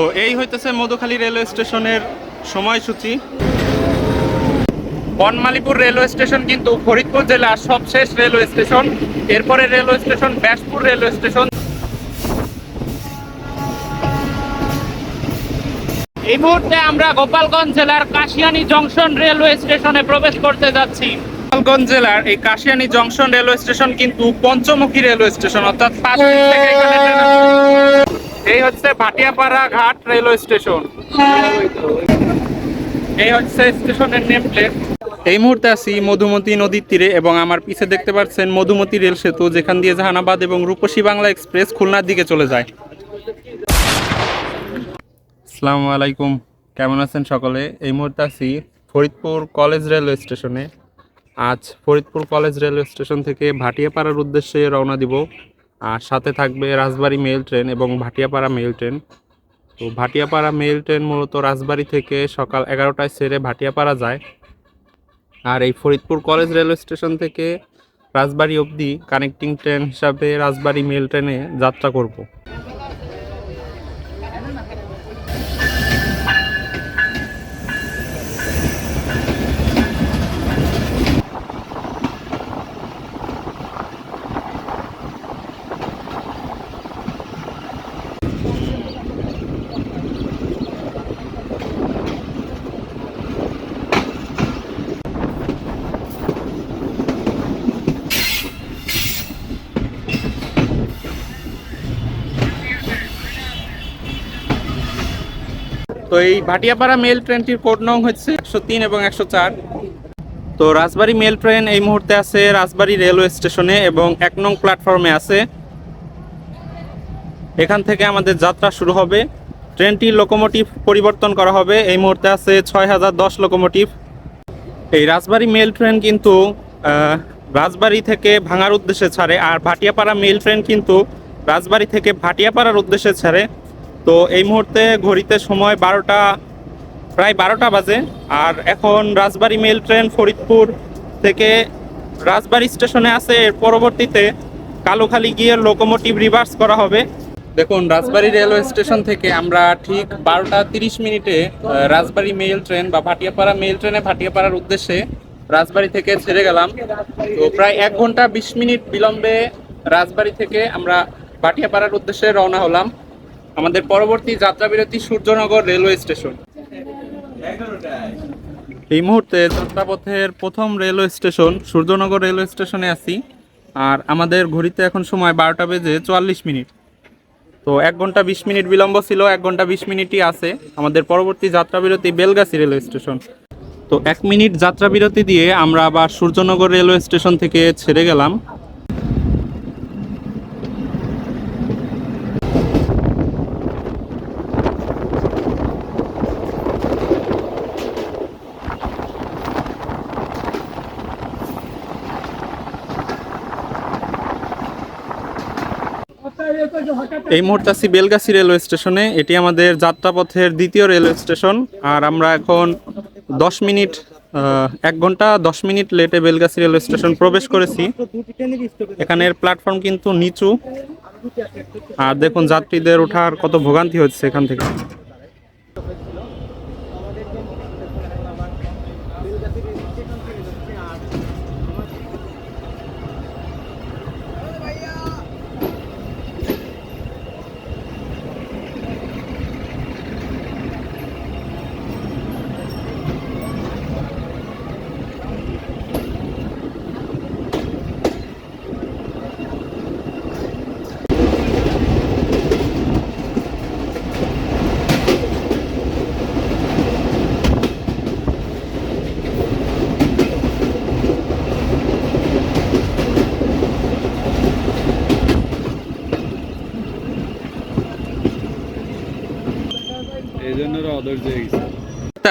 তো এই হইতেছে মধুখালী রেলওয়ে স্টেশনের সময়সূচি। বনমালীপুর রেলওয়ে স্টেশন কিন্তু ফরিদপুর জেলার সবশেষ রেলওয়ে স্টেশন। এরপরে railway station Byaspur railway station. এই মুহূর্তে আমরা গোপালগঞ্জ জেলার কাশিয়ানী জংশন রেলওয়ে স্টেশনে প্রবেশ করতে যাচ্ছি। গোপালগঞ্জ জেলার এই কাশিয়ানী জংশন রেলওয়ে স্টেশন কিন্তু পঞ্চমুখী রেলওয়ে স্টেশন, অর্থাৎ 5 দিক থেকে এখানে ট্রেন আসে। এই হচ্ছে ভাটিয়াপাড়া ঘাট রেলওয়ে স্টেশন। এই হচ্ছে স্টেশনের নেম প্লেট। এই মুহূর্তে আছি মধুমতি নদীর তীরে এবং আমার পিছে দেখতে পাচ্ছেন মধুমতি রেল সেতু, যেখান দিয়ে জাহানাবাদ এবং রূপসী বাংলা এক্সপ্রেস খুলনার দিকে চলে যায়। আসসালামু আলাইকুম, কেমন আছেন সকলে? এই মুহূর্তে আছি ফরিদপুর কলেজ রেলওয়ে স্টেশনে। আজ ফরিদপুর কলেজ রেলওয়ে স্টেশন থেকে ভাটিয়াপাড়ার উদ্দেশ্যে রওনা দিব, আর সাথে থাকবে রাজবাড়ী মেল ট্রেন এবং ভাটিয়াপাড়া মেল ট্রেন। তো ভাটিয়াপাড়া মেল ট্রেন মূলত রাজবাড়ী থেকে সকাল 11টায় ছেড়ে ভাটিয়াপাড়া যায়, আর এই ফরিদপুর কলেজ রেলওয়ে স্টেশন থেকে রাজবাড়ী অবধি কানেক্টিং ট্রেন হিসাবে রাজবাড়ী মেল ট্রেনে যাত্রা করব। তো এই ভাটিয়াপাড়া মেল ট্রেনটির কোড নং হচ্ছে 103 এবং 104। তো রাজবাড়ী মেল ট্রেন এই মুহূর্তে আছে রাজবাড়ী রেলওয়ে স্টেশনে এবং 1 নং প্ল্যাটফর্মে আছে। এখান থেকে আমাদের যাত্রা শুরু হবে। ট্রেনটির লোকোমোটিভ পরিবর্তন করা হবে। এই মুহূর্তে আছে 6010 লোকোমোটিভ। এই রাজবাড়ী মেল ট্রেন কিন্তু রাজবাড়ী থেকে ভাঙার উদ্দেশ্যে ছাড়ে, আর ভাটিয়াপাড়া মেল ট্রেন কিন্তু রাজবাড়ী থেকে ভাটিয়াপাড়ার উদ্দেশ্যে ছাড়ে। তো এই মুহূর্তে ঘড়িতে সময় প্রায় 12টা বাজে, আর এখন রাজবাড়ী মেল ট্রেন ফরিদপুর থেকে রাজবাড়ী স্টেশনে আছে। এর পরবর্তীতে কালুখালী গিয়ে লোকোমোটিভ রিভার্স করা হবে। দেখুন, রাজবাড়ী রেলওয়ে স্টেশন থেকে আমরা ঠিক 12টা 30 মিনিটে রাজবাড়ী মেল ট্রেন বা ভাটিয়াপাড়া মেল ট্রেনে ভাটিয়াপাড়ার উদ্দেশ্যে রাজবাড়ী থেকে ছেড়ে গেলাম। তো প্রায় 1 ঘন্টা 20 মিনিট বিলম্বে রাজবাড়ী থেকে আমরা ভাটিয়াপাড়ার উদ্দেশ্যে রওনা হলাম। আমাদের পরবর্তী যাত্রাবিরতি সূর্যনগর রেলওয়ে স্টেশন। এই মুহূর্তে যাত্রাপথের প্রথম রেলওয়ে স্টেশন সূর্যনগর রেলওয়ে স্টেশনে আছি, আর আমাদের ঘড়িতে এখন সময় 12টা বেজে 44 মিনিট। তো 1 ঘন্টা 20 মিনিট বিলম্ব ছিল, 1 ঘন্টা 20 মিনিটই আছে। আমাদের পরবর্তী যাত্রাবিরতি বেলগাছি রেলওয়ে স্টেশন। তো 1 মিনিট যাত্রাবিরতি দিয়ে আমরা আবার সূর্যনগর রেলওয়ে স্টেশন থেকে ছেড়ে গেলাম। এই মুহূর্তে আছি বেলগাছি রেলওয়ে স্টেশনে। এটি আমাদের যাত্রাপথের দ্বিতীয় রেলওয়ে স্টেশন, আর আমরা এখন 1 ঘন্টা 10 মিনিট লেটে বেলগাছি রেলওয়ে স্টেশন প্রবেশ করেছি। এখানের প্ল্যাটফর্ম কিন্তু নিচু, আর দেখুন যাত্রীদের ওঠার কত ভোগান্তি হচ্ছে এখান থেকে।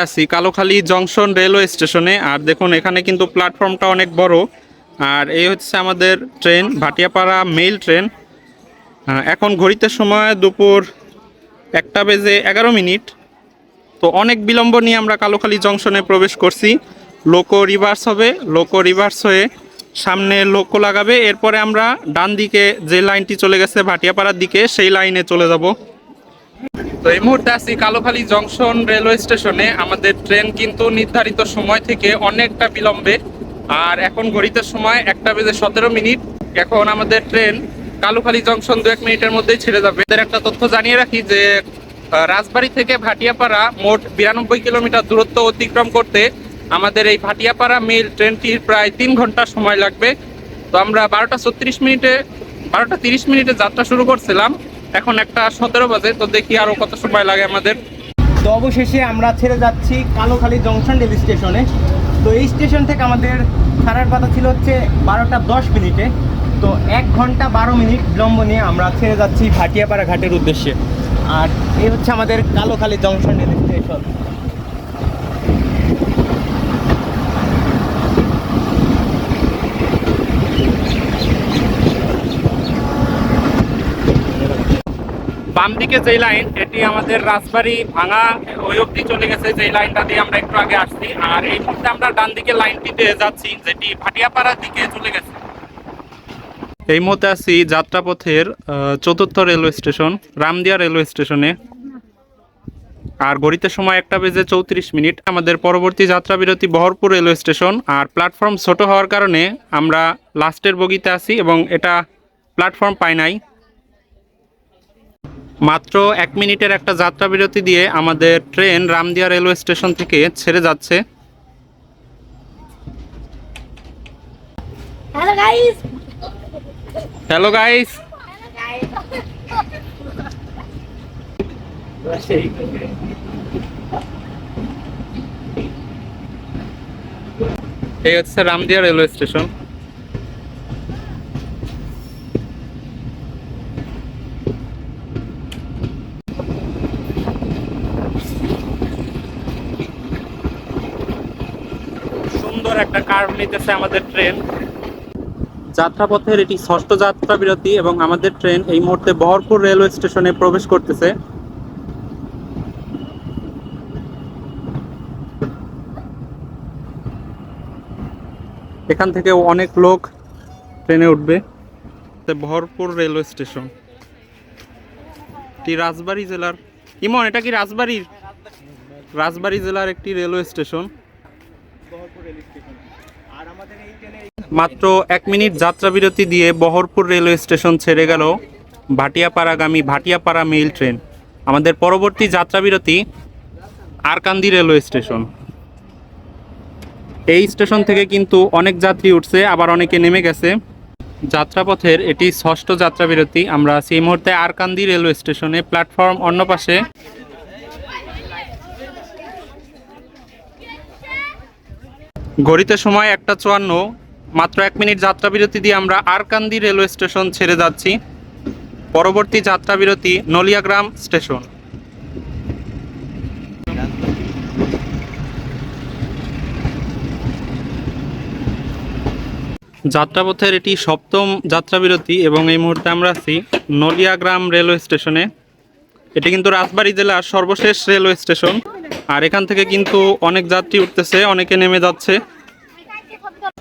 আছি কালুখালী জংশন রেলওয়ে স্টেশনে, আর দেখুন এখানে কিন্তু প্ল্যাটফর্মটা অনেক বড়। আর এই হচ্ছে আমাদের ট্রেন, ভাটিয়াপাড়া মেইল ট্রেন। এখন ঘড়িতে সময় দুপুর 1টা বেজে 11 মিনিট। তো অনেক বিলম্ব নিয়ে আমরা কালুখালী জংশনে প্রবেশ করছি। লোকো রিভার্স হবে, লোকো রিভার্স হয়ে সামনে লোকো লাগাবে। এরপরে আমরা ডান দিকে যে লাইনটি চলে গেছে ভাটিয়াপাড়ার দিকে, সেই লাইনে চলে যাব। তো এই মুহূর্তে আছি কালোখালী জংশন রেলওয়ে স্টেশনে। আমাদের ট্রেন কিন্তু নির্ধারিত সময় থেকে অনেকটা বিলম্বে, আর এখন ঘড়িতে সময় 1:17। এখন আমাদের ট্রেন কালোখালী জংশন 2-1 মিনিটের মধ্যেই ছেড়ে যাবে। এদের একটা তথ্য জানিয়ে রাখি যে রাজবাড়ী থেকে ভাটিয়াপাড়া মোট 92 কিলোমিটার দূরত্ব অতিক্রম করতে আমাদের এই ভাটিয়াপাড়া মেল ট্রেনটির প্রায় 3 ঘন্টা সময় লাগবে। তো আমরা 12:30 মিনিটে যাত্রা শুরু করছিলাম, এখন 1:17 বাজে। তো দেখি আরো কত সময় লাগে আমাদের। তো অবশেষে আমরা ছেড়ে যাচ্ছি কালোখালী জংশন রেল স্টেশনে। তো এই স্টেশন থেকে আমাদের ছাড়ার কথা ছিল হচ্ছে 12:10 তো 1 ঘন্টা 12 মিনিট বিলম্ব নিয়ে আমরা ছেড়ে যাচ্ছি ভাটিয়াপাড়া ঘাটের উদ্দেশ্যে। আর এই হচ্ছে আমাদের কালোখালী জংশন রেল স্টেশন। বাম দিকে যে লাইন, এটি আমাদের রাজবাড়ী ভাঙা ওই অব্দি চলে গেছে, যে লাইনটা দিয়ে আমরা একটু আগে আসছি। আর এই মুহূর্তে আমরা ডান দিকে লাইনটিতে যাচ্ছি, যেটি ভাটিয়াপাড়ার দিকে চলে গেছে। এই মুহূর্তে আছি যাত্রাপথের 4র্থ রেলওয়ে স্টেশন রামদিয়া রেলওয়ে স্টেশনে। আর ঘড়িতে সময় 1:34। আমাদের পরবর্তী যাত্রা বিরতি বহরপুর রেলওয়ে স্টেশন। আর প্ল্যাটফর্ম ছোট হওয়ার কারণে আমরা লাস্টের বগিতে আছি এবং এটা প্ল্যাটফর্ম পাই নাই। মাত্র 1 মিনিটের একটা যাত্রা বিরতি দিয়ে আমাদের ট্রেন রামদিয়া রেলওয়ে স্টেশন থেকে ছেড়ে যাচ্ছে। Hello guys. Hello guys. এই হচ্ছে রামদিয়া রেলওয়ে স্টেশন। সুন্দর একটা কার্ভ নিতেছে আমাদের ট্রেন। যাত্রাপথের এটি 6ষ্ঠ যাত্রা বিরতি এবং আমাদের ট্রেন এই মুহূর্তে বহরপুর রেলওয়ে স্টেশনে প্রবেশ করতেছে। এখান থেকে অনেক লোক ট্রেনে উঠবে। বহরপুর রেলওয়ে স্টেশন এটি রাজবাড়ী জেলার, ইমন এটা কি রাজবাড়ী জেলার একটি রেলওয়ে স্টেশন। মাত্র 1 মিনিট যাত্রা বিরতি দিয়ে বহরপুর রেলওয়ে স্টেশন ছেড়ে গেল ভাটিয়াপাড়াগামী ভাটিয়াপাড়া মেইল ট্রেন। আমাদের পরবর্তী যাত্রা বিরতি আরকান্দি রেলওয়ে স্টেশন। এই স্টেশন থেকে কিন্তু অনেক যাত্রী উঠছে, আবার অনেকে নেমে গেছে। যাত্রাপথের এটি 6ষ্ঠ যাত্রা বিরতি। আমরা সেই মুহূর্তে আরকান্দি রেলওয়ে স্টেশনে, প্ল্যাটফর্ম অন্য পাশে। ঘড়িতে সময় 1:54। মাত্র 1 মিনিট যাত্রা বিরতি দিয়ে আমরা আরকান্দি রেলওয়ে স্টেশন ছেড়ে যাচ্ছি। পরবর্তী যাত্রা বিরতি নলিয়াগ্রাম স্টেশন। যাত্রাপথের এটি 7ম যাত্রা বিরতি এবং এই মুহূর্তে আমরা আছি নলিয়াগ্রাম রেলওয়ে স্টেশনে। এটি কিন্তু রাজবাড়ী জেলার সর্বশেষ রেলওয়ে স্টেশন। আর এখান থেকে কিন্তু অনেক যাত্রী উঠতেছে, অনেকে নেমে যাচ্ছে।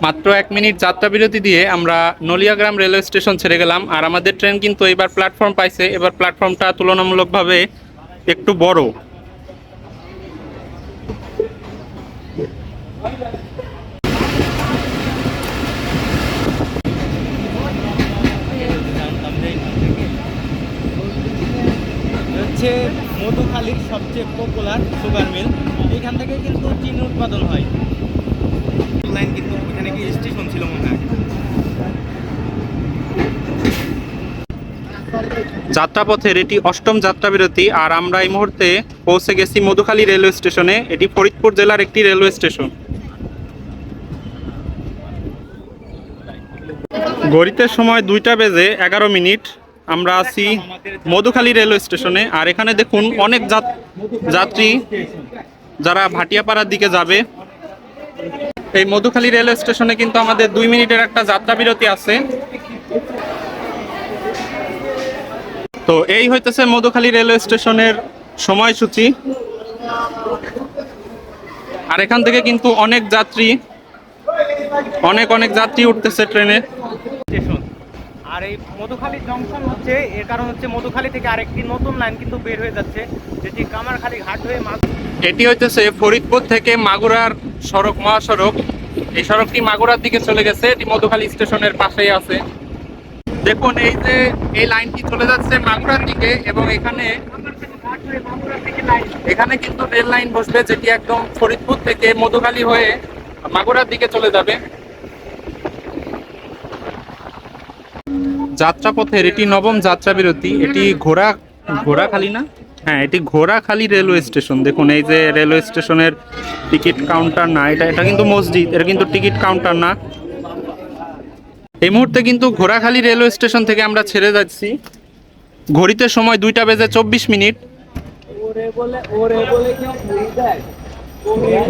মাত্র 1 মিনিট যাত্রা বিরতি দিয়ে আমরা নলিয়াগ্রাম রেলওয়ে স্টেশন ছেড়ে গেলাম। আর আমাদের ট্রেন কিন্তু এবার প্ল্যাটফর্ম পাইছে। এবার প্ল্যাটফর্মটা তুলনামূলকভাবে একটু বড়। হচ্ছে মধুখালীর সবচেয়ে পপুলার সুগার মিল। এখান থেকে কিন্তু চিনি উৎপাদন হয়। লাইন কিন্তু এখানে কি স্টেশন ছিল মনে হয়। যাত্রাপথের এটি 8ম যাত্রা বিরতি। আর আমরা এই মুহূর্তে পৌঁছে গেছি মধুখালী রেলওয়ে স্টেশনে। এটি ফরিদপুর জেলার একটি রেলওয়ে স্টেশন। ঘড়িতে সময় 2:11। আমরা আছি মধুখালী রেলওয়ে স্টেশনে। আর এখানে দেখুন অনেক যাত্রী যারা ভাটিয়াপাড়ার দিকে যাবে। এই মধুখালী রেলওয়ে স্টেশনে কিন্তু আমাদের 2 মিনিটের একটা যাত্রা বিরতি আছে। তো এই হইতেছে মধুখালী রেলওয়ে স্টেশনের সময়সূচি। আর এখান থেকে কিন্তু অনেক যাত্রী উঠতেছে ট্রেনে। আর এই মধুখালী জংশন হচ্ছে এর কারণ হচ্ছে মধুখালী থেকে আরেকটি নতুন লাইন কিন্তু বের হয়ে যাচ্ছে, যেটি কামারখালী ঘাট হয়ে এটি হইতেছে ফরিদপুর থেকে মাগুরার সড়ক, মহাসড়ক। এই সড়কটি মাগুরার দিকে চলে গেছে, এটি মধুখালী স্টেশনের পাশেই আছে। দেখুন এই যে এই লাইনটি চলে যাচ্ছে মাগুরার দিকে, এবং এখানে কিন্তু রেল লাইন বসবে, যেটি একদম ফরিদপুর থেকে মধুখালী হয়ে মাগুরার দিকে চলে যাবে। যাত্রাপথের এটি নবম যাত্রা বিরতি। এটি ঘোড়াখালী না, হ্যাঁ এটি ঘোড়াখালী রেলওয়ে স্টেশন। দেখুন এই যে রেলওয়ে স্টেশনের টিকিট কাউন্টার না, এটা কিন্তু মসজিদ, এটা কিন্তু টিকিট কাউন্টার না। এই মুহূর্তে কিন্তু ঘোড়াখালী রেলওয়ে স্টেশন থেকে আমরা ছেড়ে যাচ্ছি। ঘড়িতে সময় 2:24।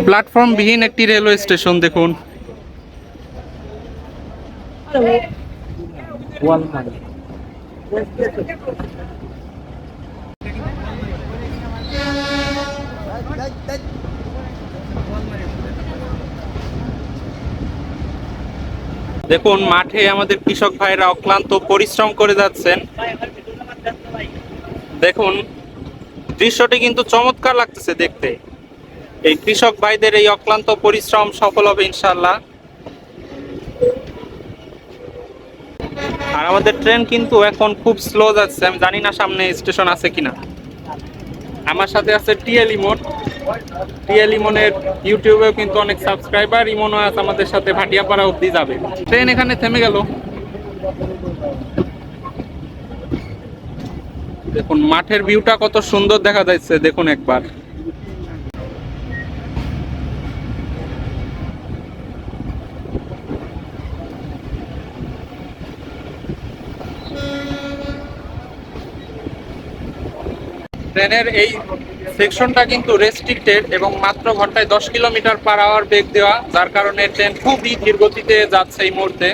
প্ল্যাটফর্মবিহীন একটি রেলওয়ে স্টেশন দেখুন। দেখুন মাঠে আমাদের কৃষক ভাইরা অক্লান্ত পরিশ্রম করে যাচ্ছেন। দেখুন দৃশ্যটি কিন্তু চমৎকার লাগতেছে দেখতে। এই কৃষক ভাইদের এই অক্লান্ত পরিশ্রম সফল হবে ইনশাআল্লাহ। আর আমাদের ট্রেন কিন্তু এখন খুব স্লো যাচ্ছে, আমি জানি না সামনে স্টেশন আছে কিনা। আমার সাথে আছে টিএল ইমন। টিএল ইমনের ইউটিউবেও কিন্তু অনেক সাবস্ক্রাইবার। ইমনও আছে আমাদের সাথে, ভাটিয়াপাড়া অবধি যাবে। ট্রেন এখানে থেমে গেল। দেখুন মাঠের ভিউটা কত সুন্দর দেখা যাচ্ছে, দেখুন একবার। ট্রেনের এই সেকশনটা কিন্তু রেস্ট্রিক্টেড এবং মাত্র ঘন্টায় 10 কিলোমিটার/আওয়ার বেগ দেওয়া, যার কারণে ট্রেন খুবই ধীর গতিতে যাচ্ছে এই মুহূর্তে।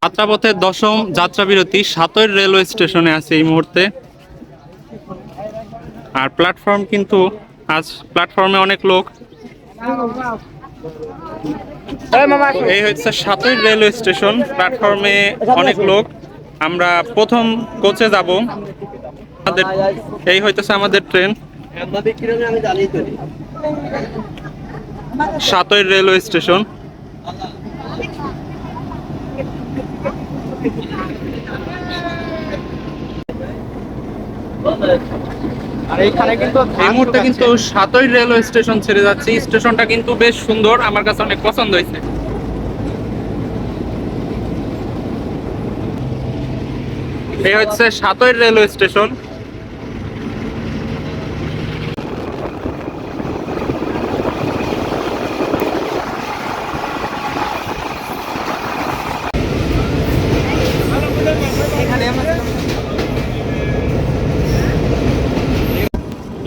যাত্রাপথের 10ম যাত্রা বিরতি সাতই রেলওয়ে স্টেশনে আছে এই মুহূর্তে। আর প্ল্যাটফর্ম কিন্তু আজ প্ল্যাটফর্মে অনেক লোক। এই হচ্ছে সাতই রেলওয়ে স্টেশন, প্ল্যাটফর্মে অনেক লোক। আমরা প্রথম কোচে যাব। এই হইতেছে আমাদের ট্রেন, সাতই রেলওয়ে স্টেশন। এই মুহূর্তে কিন্তু সাতই রেলওয়ে স্টেশন ছেড়ে যাচ্ছি। স্টেশনটা কিন্তু বেশ সুন্দর, আমার কাছে অনেক পছন্দ হয়েছে। এই হচ্ছে সাতই রেলওয়ে স্টেশন।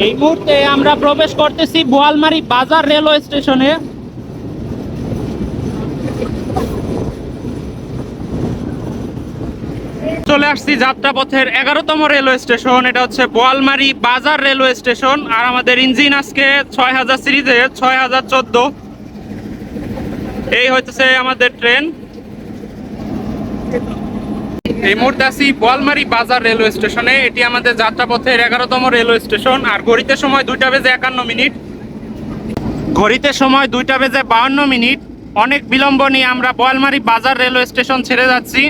এই মুহূর্তে আমরা প্রবেশ করতেছি বোয়ালমারী বাজার রেলওয়ে স্টেশনে। চলে আসছি যাত্রাপথের 11তম রেলওয়ে স্টেশন, এটা হচ্ছে বোয়ালমারী বাজার রেলওয়ে স্টেশন। আর আমাদের ইঞ্জিন আজকে 6000 সিরিজে 6014। এই হচ্ছে আমাদের ট্রেন। এই মুহূর্তে আছি বোয়ালমারী বাজার রেলওয়ে স্টেশনে। এটি আমাদের যাত্রাপথের 11তম রেলওয়ে স্টেশন। আর ঘড়িতে সময় 2:51। ঘড়িতে সময় 2:52। অনেক বিলম্ব নিয়ে আমরা বোয়ালমারী বাজার রেলওয়ে স্টেশন ছেড়ে যাচ্ছি।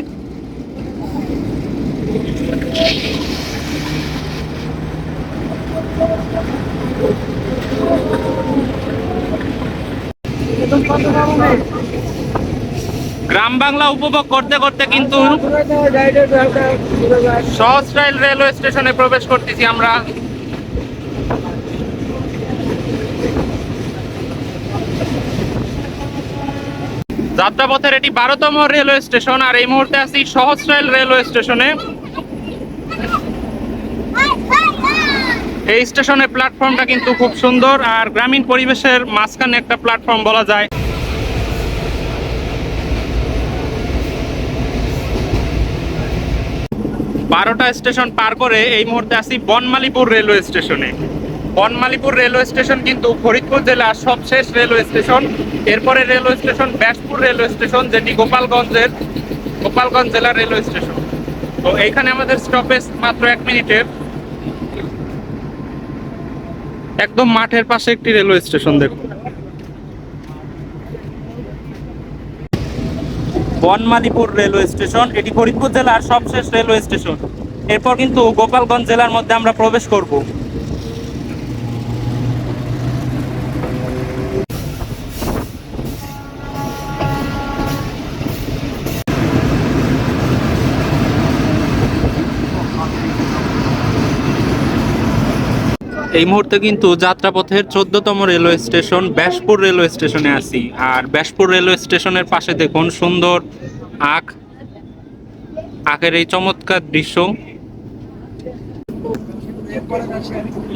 গ্রাম বাংলা উপভোগ করতে করতে কিন্তু সহজটাইল রেলওয়ে স্টেশনে প্রবেশ করতেছি আমরা। যাত্রাপথের এটি 12তম রেলওয়ে স্টেশন। আর এই মুহূর্তে আছি সহজটাইল রেলওয়ে স্টেশনে। এই স্টেশনের প্ল্যাটফর্মটা কিন্তু খুব সুন্দর, আর গ্রামীণ পরিবেশের মাঝখানে একটা প্ল্যাটফর্ম বলা যায়। 12টা স্টেশন পার করে এই মুহূর্তে আছি বনমালীপুর রেলওয়ে স্টেশনে। বনমালীপুর রেলওয়ে স্টেশন কিন্তু ফরিদপুর জেলার সবশেষ রেলওয়ে স্টেশন। এরপরে railway station Byaspur railway station, যেটি গোপালগঞ্জ জেলার রেলওয়ে স্টেশন। তো এইখানে আমাদের স্টপেজ মাত্র 1 মিনিটের। একদম মাঠের পাশে একটি রেলওয়ে স্টেশন। দেখুন, বনমালীপুর রেলওয়ে স্টেশন, এটি ফরিদপুর জেলার সবশেষ রেলওয়ে স্টেশন। এরপর কিন্তু গোপালগঞ্জ জেলার মধ্যে আমরা প্রবেশ করব। এই মুহূর্তে কিন্তু যাত্রাপথের 14তম রেলওয়ে স্টেশন ব্যাসপুর রেলওয়ে স্টেশনে আছি। আর ব্যাসপুর রেলওয়ে স্টেশনের পাশে দেখুন সুন্দর আখের এই চমৎকার দৃশ্য।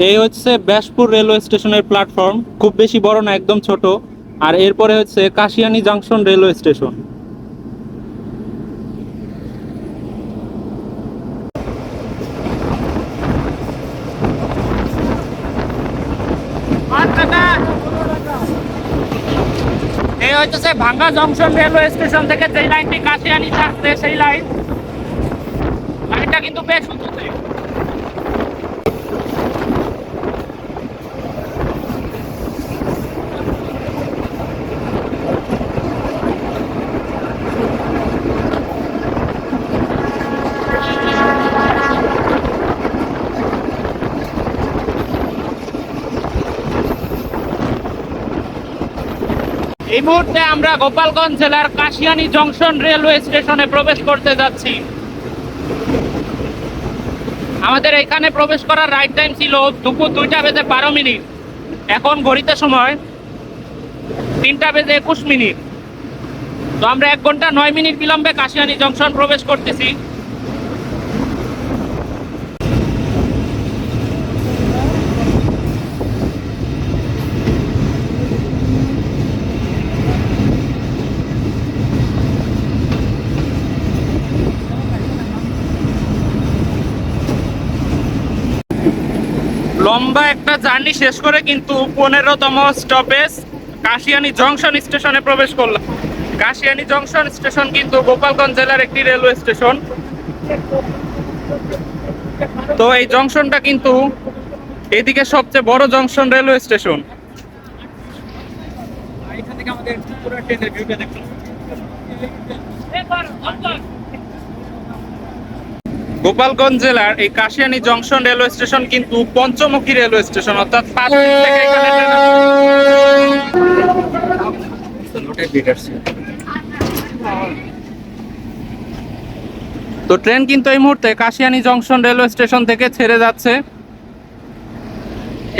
এই হচ্ছে ব্যাসপুর রেলওয়ে স্টেশনের প্ল্যাটফর্ম, খুব বেশি বড় না, একদম ছোট। আর এরপরে হচ্ছে কাশিয়ানী জংশন রেলওয়ে স্টেশন। এই হচ্ছে ভাঙ্গা জংশন রেলওয়ে স্টেশন থেকে যে লাইনটি কাশিয়ানী আসছে সেই লাইনটা কিন্তু বেশ উঁচুতে। এই মুহূর্তে আমরা গোপালগঞ্জ জেলার কাশিয়ানী জংশন রেলওয়ে স্টেশনে প্রবেশ করতে যাচ্ছি। আমাদের এখানে প্রবেশ করার রাইট টাইম ছিল দুপুর 2টা বেজে 12 মিনিট। এখন ঘড়িতে সময় 3টা বেজে 21 মিনিট। তো আমরা 1 ঘন্টা 9 মিনিট বিলম্বে কাশিয়ানী জংশন প্রবেশ করতেছি। লম্বা একটা জার্নি শেষ করে কিন্তু 15তম স্টপেজ কাশিয়ানী জংশন স্টেশনে প্রবেশ করলাম। কাশিয়ানী জংশন স্টেশন কিন্তু গোপালগঞ্জ জেলার একটি রেলওয়ে স্টেশন। তো এই জংশনটা কিন্তু এদিকে সবচেয়ে বড় জংশন রেলওয়ে স্টেশন। এখান থেকে আমাদের পুরো ট্রেনের ভিউটা দেখুন। গোপালগঞ্জ জেলার এই কাশিয়ানী জংশন রেলওয়ে স্টেশন কিন্তু পঞ্চমুখী রেলওয়ে স্টেশন, অর্থাৎ 5 মিনিট থেকে এখানে তো ট্রেন কিন্তু এই মুহূর্তে কাশিয়ানী জংশন রেলওয়ে স্টেশন থেকে ছেড়ে যাচ্ছে।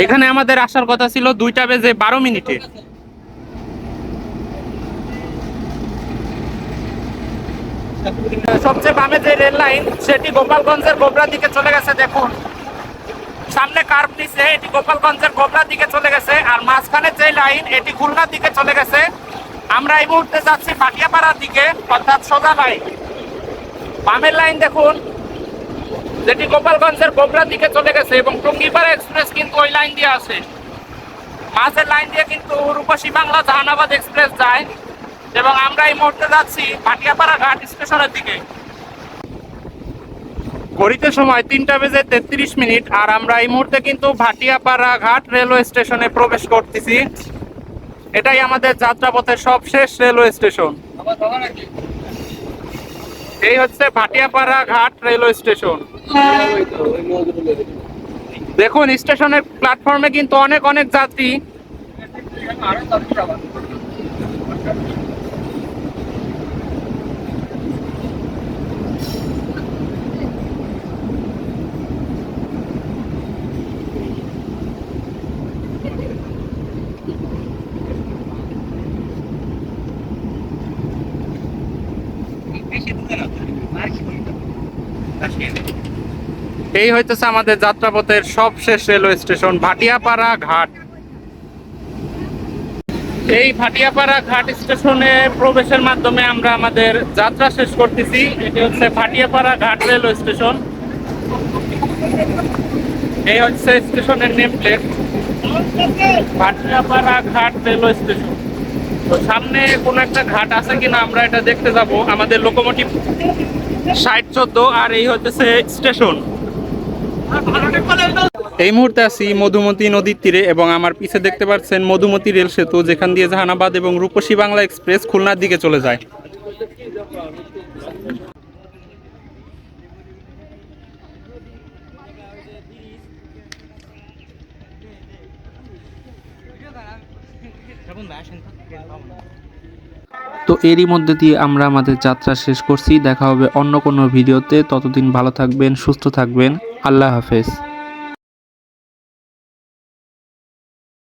এখানে আমাদের আসার কথা ছিল 2টা বেজে 12 মিনিটে। সবচেয়ে বামে যে রেল লাইন সেটি গোপালগঞ্জের গোবরার দিকে চলে গেছে। দেখুন সামনে কার্ভ নিচে, এটি গোপালগঞ্জের গোবরার দিকে চলে গেছে। আর মাঝখানে যে লাইন এটি খুলনার দিকে চলে গেছে। আমরা এই মুহূর্তে যাচ্ছি ভাটিয়াপাড়ার দিকে, অর্থাৎ সোজা লাইন। বামের লাইন দেখুন যেটি গোপালগঞ্জের গোবরার দিকে চলে গেছে এবং টুঙ্গিপাড়া এক্সপ্রেস কিন্তু ওই লাইন দিয়ে আসে। মাঝের লাইন দিয়ে কিন্তু রূপসী বাংলা জাহানাবাদ এক্সপ্রেস যায় এবং আমরা এই মুহূর্তে যাচ্ছি ভাটিয়াপাড়া ঘাট স্টেশনের দিকে। ঘড়িতে সময় 3টা বেজে 33 মিনিট। আর আমরা এই মুহূর্তে কিন্তু ভাটিয়াপাড়া ঘাট রেলওয়ে স্টেশনে প্রবেশ করতেছি। এটাই আমাদের যাত্রাপথের সবশেষ রেলওয়ে স্টেশন। এই হচ্ছে ভাটিয়াপাড়া ঘাট রেলওয়ে স্টেশন। দেখুন স্টেশনের প্ল্যাটফর্মে কিন্তু অনেক যাত্রী। এই হইতেছে আমাদের যাত্রাপথের সবশেষ রেলওয়ে স্টেশন ভাটিয়াপাড়া ঘাট। এই ভাটিয়াপাড়া ঘাট স্টেশনে প্রবেশের মাধ্যমে আমরা আমাদের যাত্রা শেষ করতেছি। এটি হচ্ছে ভাটিয়াপাড়া ঘাট রেলওয়ে স্টেশন। এই হচ্ছে স্টেশনের নেম প্লেট, ভাটিয়াপাড়া ঘাট রেলওয়ে স্টেশন। তো সামনে কোনো একটা ঘাট আছে কিনা আমরা এটা দেখতে যাব। আমাদের লোকোমোটিভ 6014 আর এই হচ্ছে স্টেশন। এই মুহূর্তে আছি মধুমতি নদীর তীরে এবং আমার পিছে দেখতে পাচ্ছেন মধুমতি রেল সেতু, যেখান দিয়ে জাহানাবাদ এবং রূপসী বাংলা এক্সপ্রেস খুলনার দিকে চলে যায়। তো এরই মধ্যে দিয়ে আমরা আমাদের যাত্রা শেষ করছি। দেখা হবে অন্য কোনো ভিডিওতে। ততদিন ভালো থাকবেন, সুস্থ থাকবেন। আল্লাহ হাফেজ।